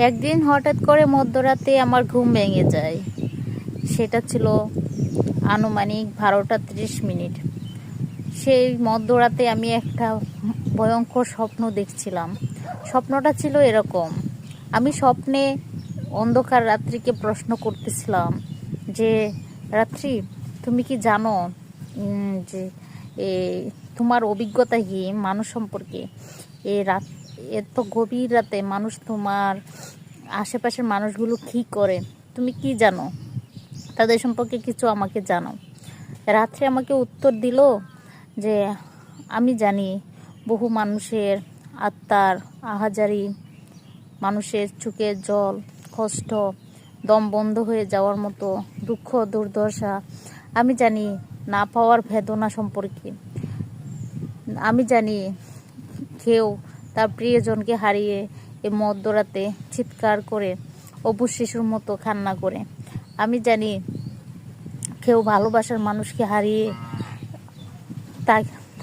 একদিন হঠাৎ করে মধ্যরাতে আমার ঘুম ভেঙে যায়। সেটা ছিল আনুমানিক 12টা 30 মিনিট। সেই মধ্যরাতে আমি একটা ভয়ঙ্কর স্বপ্ন দেখছিলাম। স্বপ্নটা ছিল এরকম: আমি স্বপ্নে অন্ধকার রাত্রিকে প্রশ্ন করতেছিলাম যে, রাত্রি, তুমি কি জানো যে তোমার অভিজ্ঞতা কি মানুষ সম্পর্কে? রাত এত গভীর রাতে মানুষ, তোমার আশেপাশের মানুষগুলো কী করে, তুমি কি জানো? তাদের সম্পর্কে কিছু আমাকে জানাও। রাত্রে আমাকে উত্তর দিল যে, আমি জানি বহু মানুষের আত্মার আহাজারি, মানুষের চোখের জল, কষ্ট, দম বন্ধ হয়ে যাওয়ার মতো দুঃখ, দুর্দশা। আমি জানি না পাওয়ার বেদনা সম্পর্কে। আমি জানি কেউ তার প্রিয়জনকে হারিয়ে এই মধ্যরাতে চিৎকার করে অবুঝ শিশুর মতো কান্না করে। আমি জানি কেউ ভালোবাসার মানুষকে হারিয়ে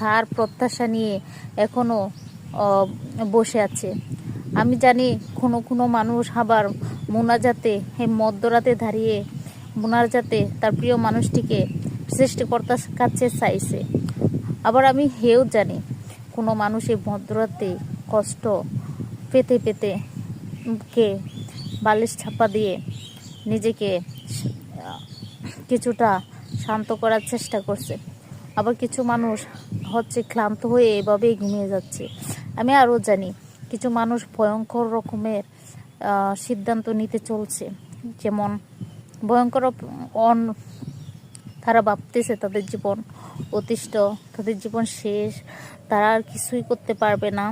তার প্রত্যাশা নিয়ে এখনো বসে আছে। আমি জানি কোনো কোনো মানুষ আবার মোনাজাতে, এই মধ্যরাতে দাঁড়িয়ে মোনাজাতে তার প্রিয় মানুষটিকে সৃষ্টিকর্তার কাছে চাইছে। আবার আমি হেও জানি কোনো মানুষ এই মধ্যরাতে কষ্ট পেতে পেতে কে বালিশ চাপা দিয়ে নিজেকে কিছুটা শান্ত করার চেষ্টা করছে। আবার কিছু মানুষ ক্লান্ত হয়ে এভাবেই ঘুমিয়ে যাচ্ছে। আমি আরও জানি কিছু মানুষ ভয়ঙ্কর রকমের সিদ্ধান্ত নিতে চলছে। যেমন ভয়ঙ্কর তারা ভাবতেছে তাদের জীবন অতিষ্ঠ, তাদের জীবন শেষ, তারা আর কিছুই করতে পারবে না,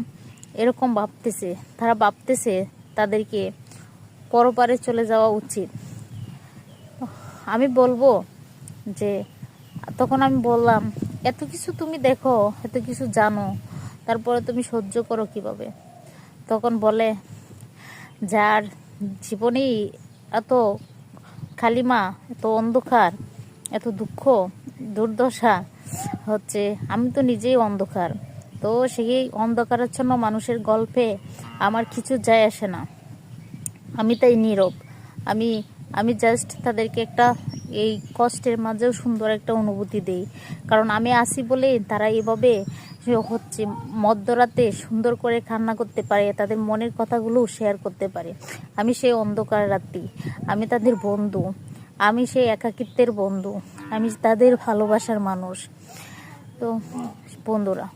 এরকম ভাবতেছে। তারা ভাবতেছে তাদেরকে পরপারে চলে যাওয়া উচিত। আমি বলবো যে, তখন আমি বললাম, এত কিছু তুমি দেখো, এত কিছু জানো, তারপরে তুমি সহ্য করো কিভাবে? তখন বলে, যার জীবনেই এত কালিমা, এত অন্ধকার, এত দুঃখ দুর্দশা আমি তো নিজেই অন্ধকার। তো সেই অন্ধকারাচ্ছন্ন মানুষের গল্পে আমার কিছু যায় আসে না। আমি তাই নীরব। আমি আমি জাস্ট তাদেরকে একটা এই কষ্টের মাঝেও সুন্দর একটা অনুভূতি দেই। কারণ আমি আসি বলেই তারা এভাবে মধ্যরাতে সুন্দর করে কান্না করতে পারে, তাদের মনের কথাগুলো শেয়ার করতে পারে। আমি সেই অন্ধকার রাত্রি, আমি তাদের বন্ধু, আমি সেই একাকিত্বের বন্ধু, আমি তাদের ভালোবাসার মানুষ। তো বন্ধুরা,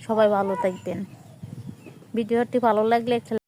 সবাই ভালো থাকবেন। ভিডিওটি ভালো লাগলে